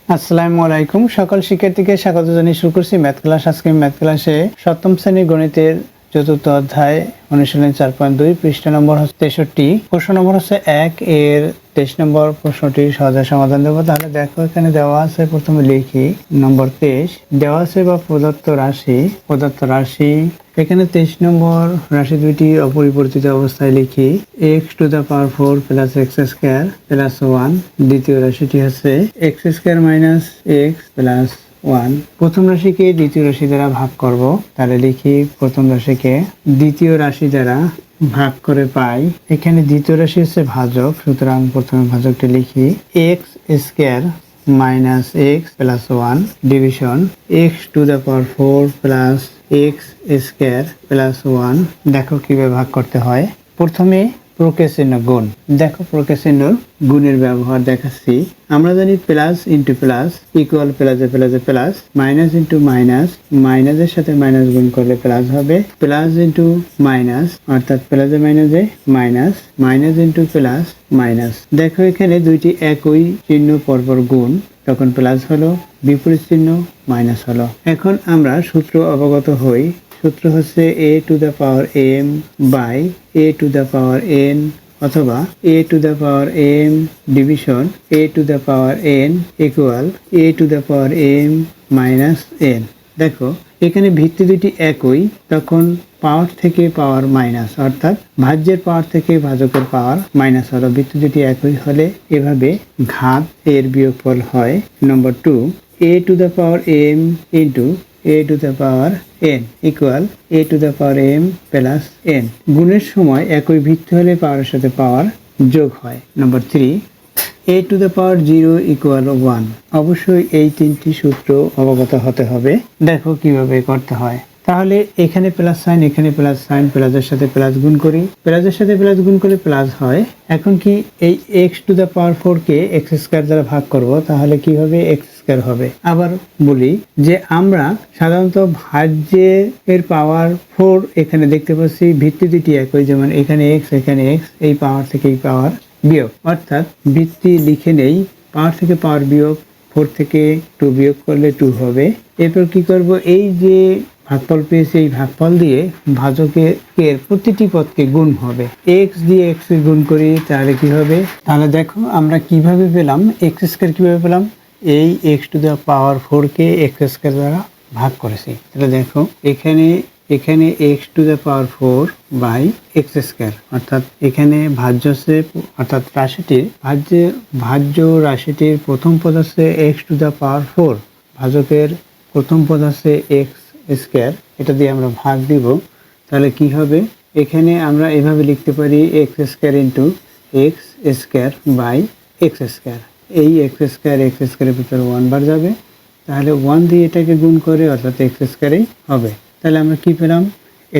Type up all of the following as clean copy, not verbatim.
আসসালামু আলাইকুম। সকল শিক্ষার্থীকে স্বাগত জানিয়ে শুরু করছি ম্যাথ ক্লাস। আজকে ম্যাথ ক্লাসে সপ্তম শ্রেণীর গণিতের চতুর্থ অধ্যায় অনুশীলনী 4.2 পৃষ্ঠা নম্বর হচ্ছে 63, প্রশ্ন নম্বর হচ্ছে 1 এর 23 নম্বর প্রশ্নটির সহজে সমাধান দেবো। তাহলে দেখো এখানে দেওয়া আছে, প্রথমে লিখি নম্বর 23 দেওয়া আছে বা প্রদত্ত রাশি এখানে 23 নম্বর রাশি দুইটি অপরিবর্তিত অবস্থায় লিখি x to the power 4 plus x square plus 1। দ্বিতীয় রাশিটি হচ্ছে x square minus x plus 1। প্রথম রাশিকে দ্বিতীয় রাশি দ্বারা ভাগ করব, তাহলে লিখি প্রথম রাশিকে দ্বিতীয় রাশি দ্বারা ভাগ করে পাই। এখানে দ্বিতীয় রাশি হচ্ছে ভাজক, সুতরাং প্রথমে ভাজকটি লিখি x square minus x plus 1 division x to the power 4 plus x square plus 1। দেখো কিভাবে ভাগ করতে হয়। প্রথমে প্রকের চিহ্ন গুণ, দেখো প্রকের চিহ্ন গুণের ব্যবহার দেখাচ্ছি। আমরা জানি প্লাস ইন্টু প্লাস ইকুয়াল প্লাসে প্লাসে প্লাস, মাইনাস ইন্টু মাইনাস মাইনাসের সাথে মাইনাস গুণ করলে প্লাস হবে, প্লাস ইন্টু মাইনাস অর্থাৎ প্লাসে মাইনাসে minus, minus into plus minus. দেখো এখানে দুইটি একই চিহ্ন পরপর গুণ, তখন প্লাস হলো, বিপরীত চিহ্ন মাইনাস হলো। এখন আমরা সূত্র অবগত হই। সূত্র হচ্ছে a to the power m by a to the power n অথবা a to the power m division a to the power n equal a to the power m minus n। দেখো এখানে ভিত্তি দুটি একই, তখন পাওয়ার থেকে পাওয়ার মাইনাস অর্থাৎ ভাজ্যের পাওয়ার থেকে ভাজকের পাওয়ার মাইনাস হলো। ভিত্তি দুটি একই হলে এভাবে ঘাত এর বিয়োগফল হয়। নম্বর 2 a to the power m into a to the power n equal a to the power m plus n। গুণের সময় একই ভিত্তি হলে পাওয়ারের সাথে পাওয়ার যোগ হয়। নম্বর 3 a to the power 0 equal 1। অবশ্যই এই তিনটি সূত্র অবগত হতে হবে। দেখো কিভাবে করতে হয়। তাহলে এখানে প্লাস সাইন, এখানে প্লাস সাইন, প্লাসের সাথে প্লাস গুণ করি, প্লাসের সাথে প্লাস গুণ করলে প্লাস হয়। এখন কি এই x টু দ্য পাওয়ার 4 কে x স্কয়ার দ্বারা ভাগ করব, তাহলে কি হবে x স্কয়ার হবে। আবার বলি যে আমরা সাধারণত ভাজ্যের পাওয়ার 4 এখানে দেখতে পাচ্ছি ভিত্তি দুটি একই, যেমন এখানে x এখানে x, এই পাওয়ার থেকে এই পাওয়ার বিয়োগ, অর্থাৎ ভিত্তি লিখে নেই পাওয়ার থেকে পাওয়ার বিয়োগ, 4 থেকে 2 বিয়োগ করলে 2 হবে। এরপর কি করব, এই যে ভাগফল পেয়েছি এই ভাগফল দিয়ে ভাজকের প্রতিটি পদকে গুণ হবে। x দিয়ে x কে গুণ করি তাহলে কি হবে, তাহলে দেখো আমরা কিভাবে পেলাম x স্কয়ার, কিভাবে পেলাম এই x টু দ্য পাওয়ার 4 কে x স্কয়ার দ্বারা ভাগ করেছি। তাহলে দেখো এখানে x to the power 4 by x square, অর্থাৎ এখানে ভাজ্য আছে অর্থাৎ রাশিটির ভাজ্য রাশিটির প্রথম পদ আছে x টু দ্য পাওয়ার 4, ভাজকের প্রথম পদ আছে x স্কয়ার, এটা দিয়ে আমরা ভাগ দিব। তাহলে কি হবে, এখানে আমরা এভাবে লিখতে পারি x square into x square by x square. এই x স্কয়ারের ভিতরে 1 বার যাবে, তাহলে 1 দিয়ে এটাকে গুণ করে অর্থাৎ x স্কয়ারই হবে। তাহলে আমরা কি পেলাম,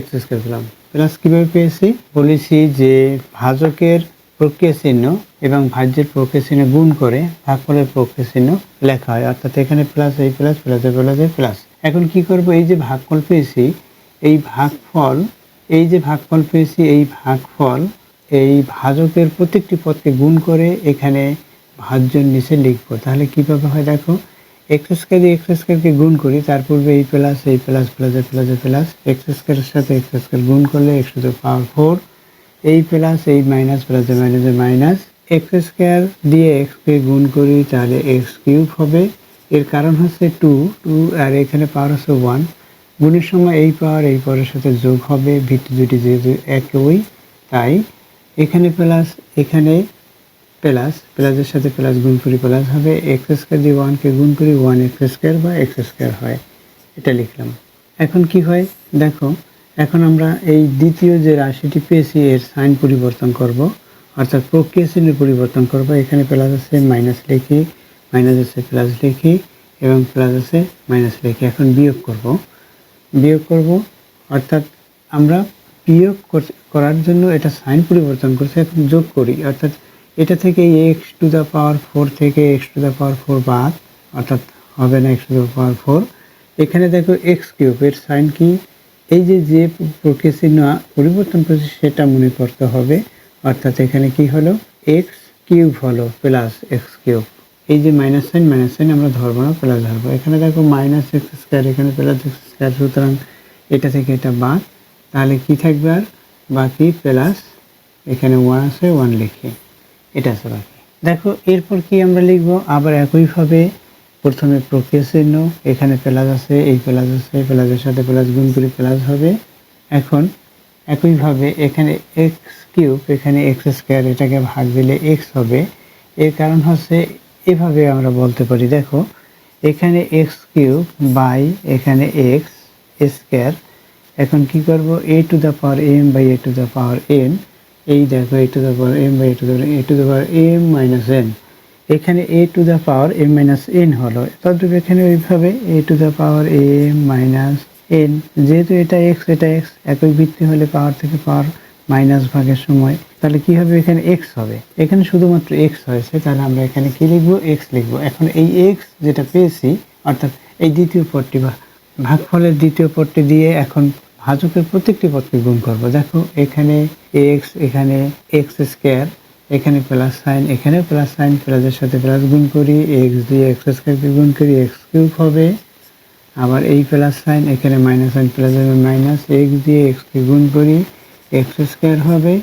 x স্কয়ার পেলাম। প্লাস কিভাবে পেয়েছি, বলেছি যে ভাজকের প্রক্রিয়া চিহ্ন এবং ভাজ্যের প্রক্রিয়া চিহ্ন গুণ করে ভাগফলের প্রক্রিয়া চিহ্ন লেখা হয়, অর্থাৎ এখানে প্লাস এই প্লাস প্লাসে প্লাসে প্লাস। এখন কি করব, এই যে ভাগফল পেয়েছি এই ভাগফল পেয়েছি এই ভাগফল এই ভাজকের প্রত্যেকটি পদকে গুণ করে এখানে ভাজ্যের নিচে লিখবো। তাহলে কিভাবে হয় দেখো, এক্স স্কয়ার দিয়ে এক্স স্কয়ারকে গুণ করি, তার পূর্বে এই প্লাস প্লাসে প্লাস, এক্স স্কয়ারের সাথে এক্স স্কয়ার গুণ করলে এক্স টু দ্য পাওয়ার 4, এই প্লাস এই মাইনাস প্লাসে মাইনাসে মাইনাস, এক্স স্কয়ার দিয়ে এক্স কে গুণ করি তাহলে এক্স কিউব হবে। এর কারণ হচ্ছে 2 আর এখানে পাওয়ার হচ্ছে 1। গুণের সময় এই পাওয়ারের সাথে যোগ হবে, ভিত্তি দুটি যেহেতু একই তাই এখানে প্লাস এখানে প্লাস, প্লাসের সাথে প্লাস গুণ করি প্লাস হবে, এক্স স্কয়ার দিয়ে 1 কে গুণ করি 1 এক্স স্কয়ার বা এক্স স্কয়ার হয়, এটা লিখলাম। এখন কি হয় দেখো, এখন আমরা এই দ্বিতীয় যে রাশিটি পেয়েছি এর সাইন পরিবর্তন করব, অর্থাৎ প্রক্রিয়া চিহ্নের পরিবর্তন করব। এখানে প্লাস আছে মাইনাস লিখি, মাইনাস আছে প্লাস লিখি এবং প্লাস আছে মাইনাস লিখি। এখন বিয়োগ করব অর্থাৎ আমরা বিয়োগ করার জন্য এটা সাইন পরিবর্তন করছে, এখন যোগ করি, অর্থাৎ এটা থেকে এক্স টু দ্য পাওয়ার 4 থেকে এক্স টু দ্য পাওয়ার 4 বাদ, অর্থাৎ হবে না এক্স টু দ্য পাওয়ার 4। এখানে দেখো এক্স কিউব, এর সাইন কি, এই যে প্রক্রিয়া চিহ্ন পরিবর্তন করেছে সেটা মনে করতে হবে, অর্থাৎ এখানে কি হলো এক্স কিউব হলো প্লাস এক্স কিউব। এই যে মাইনাস সাইন আমরা ধরবো না, প্লাস ধরবো। এখানে দেখো মাইনাস এক্স স্কোয়ার, এখানে প্লাস এক্স স্কোয়ার, সুতরাং এটা থেকে এটা বাদ, তাহলে কি থাকবে আর বাকি প্লাস, এখানে 1 আছে 1 লিখি, এটা আছে বাকি। দেখো এরপর কি আমরা লিখব, আবার একইভাবে প্রথমে প্রক্রিয়া চিহ্ন, এখানে প্লাস আছে, এই প্লাস আছে, প্লাসের সাথে প্লাস গুণ করে প্লাস হবে। এখন একইভাবে এখানে এক্স কিউব, এখানে এক্স স্কোয়ার, এটাকে ভাগ দিলে এক্স হবে। এর কারণ হচ্ছে এভাবে আমরা বলতে পারি, দেখো এখানে এক্স কিউব বাই এখানে এক্স স্কোয়ার। এখন কি করব, A to the power M by A to the power N, এই দেখো A to the power M by A to the power M minus N, এখানে A to the power M minus N হলো, তদ্রূপ এখানে ওইভাবে A to the power M minus N, যেহেতু এটা x এটা এক্স, একই ভিত্তি হলে পাওয়ার থেকে পাওয়ার মাইনাস ভাগের সময় তাহলে কি হবে, এখানে এক্স হবে, এখানে শুধুমাত্র এক্স হয়েছে, তাহলে আমরা এখানে কি লিখবো, এক্স লিখবো। এখন এই এক্স যেটা পেয়েছি, অর্থাৎ এই দ্বিতীয় পদটি বা ভাগফলের দ্বিতীয় পদটি দিয়ে এখন ভাজকের প্রত্যেকটি পদকে গুণ করব। দেখো এখানে এক্স, এখানে এক্স স্কোয়ার, এখানে প্লাস সাইন, এখানে প্লাস সাইন, প্লাসের সাথে প্লাস গুণ করি, এক্স দিয়ে এক্স স্কোয়ারকে গুণ করি, এক্স কিউব হবে। আবার এই প্লাস সাইন, এখানে minus sine, plus minus, x দিয়ে এক্সকে গুণ করি, এক্স স্কোয়ার হবে।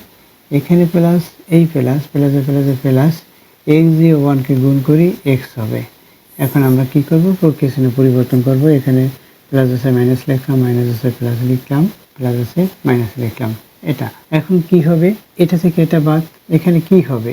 এখানে প্লাস, এই প্লাস, প্লাসে প্লাসে প্লাস, এক্স দিয়ে 1কে গুণ করি, এক্স হবে। এখন আমরা কি করব, প্রক্রিয়া চিহ্ন পরিবর্তন করব, এখানে প্লাস আছে মাইনাস লিখলাম, মাইনাস আছে প্লাস লিখলাম, প্লাস আছে মাইনাস লিখলাম, এটা। এখন কি হবে, এটা থেকে এটা বাদ, এখানে কি হবে,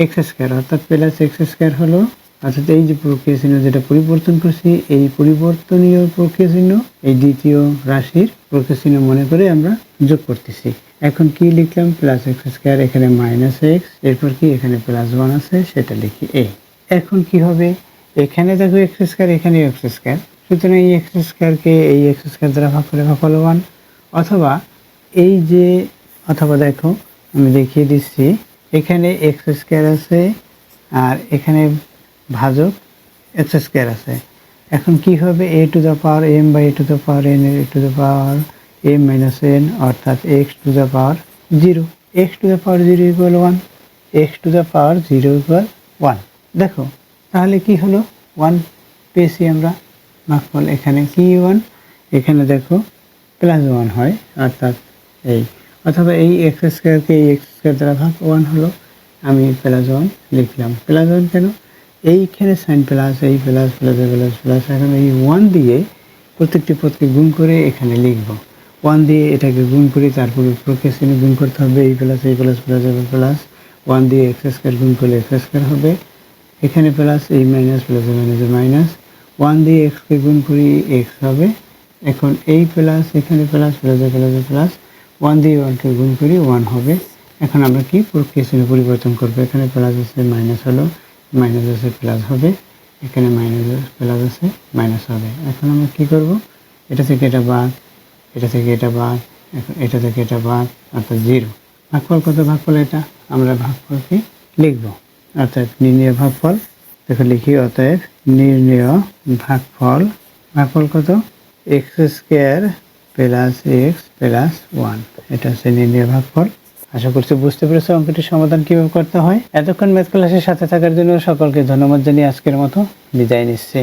এক্স স্কোয়ার, অর্থাৎ প্লাস এক্স স্কোয়ার হলো, অর্থাৎ এই যে প্রক্রিয়া চিহ্ন যেটা পরিবর্তন করছি, এই পরিবর্তনীয় প্রক্রিয়া চিহ্ন এই দ্বিতীয় রাশির প্রক্রিয়া চিহ্ন মনে করে আমরা যোগ করতেছি। এখন কি লিখলাম, প্লাস এক্স স্কোয়ার, এখানে মাইনাস এক্স, এরপর কি এখানে প্লাস 1 আছে, সেটা লিখি এ। এখন কি হবে, এখানে দেখো এক্স স্কোয়ার, এখানে এক্স স্কোয়ার, সুতরাং এই এক্স স্কোয়ারকে এই এক্স স্কোয়ার দ্বারা ভাগ করে ভাগফল 1, অথবা এই যে, অথবা দেখো আমি দেখিয়ে দিচ্ছি, এখানে এক্স স্কোয়ার আছে আর এখানে ভাজক এক্স স্কোয়ার আছে। এখন কি হবে, A to the power M by A to the power N, A to the power M minus N, অর্থাৎ X to the power 0, X to the power 0 equal 1, X to the power 0 equal 1। দেখো তাহলে কি হলো, 1 পেয়েছি আমরা ভাগফল, এখানে কি 1, এখানে দেখো প্লাস 1 হয়, অর্থাৎ এই, অথবা এই এক্স স্কোয়ারকে এই এক্স স্কোয়ার দ্বারা ভাগ 1 হলো, আমি প্লাস 1 লিখলাম। প্লাস 1 কেন, এইখানে সাইন প্লাস, এই প্লাস প্লাস প্লাস প্লাস, এখন এই 1 দিয়ে প্রত্যেকটি পদকে গুণ করে এখানে লিখব, 1 দিয়ে এটাকে গুণ করি, তারপরে প্রক্রিয়া চিহ্ন গুণ করতে হবে, এই প্লাস প্লাস প্লাস 1 দিয়ে এক্স স্কোয়ার গুণ করলে এক্স স্কোয়ার হবে, এখানে প্লাস, এই মাইনাস, প্লাস মাইনাসে মাইনাস, 1 দিয়ে এক্সকে গুণ করি, এক্স হবে। এখন এই প্লাস, এখানে প্লাস, প্লাসে প্লাসে প্লাস, 1 দিয়ে 1কে গুণ করি, 1 হবে। এখন আমরা কি প্রক্রিয়া চিহ্ন পরিবর্তন করবো, এখানে প্লাস আছে মাইনাস হলো, মাইনাস আছে প্লাস হবে, এখানে মাইনাস প্লাস আছে মাইনাস হবে। এখন আমরা কি করব, এটা থেকে এটা বাদ, এটা থেকে এটা বাদ, এখন এটা থেকে এটা বাদ, অর্থাৎ 0। ভাগফল কত, ভাগফল এটা, আমরা ভাগফলকে লিখব, অর্থাৎ নির্ণয় ভাগফল, দেখো লিখি, অতএব নির্ণয় ভাগফল, ভাগফল কত, x square plus x plus 1, এটা হচ্ছে নির্ণয় ভাগফল। আশা করছি বুঝতে পেরেছো অঙ্কটির সমাধান কিভাবে করতে হয়। এতক্ষণ ম্যাথ ক্লাসের সাথে থাকার জন্য সকলকে ধন্যবাদ জানিয়ে আজকের মতো বিদায় নিচ্ছি।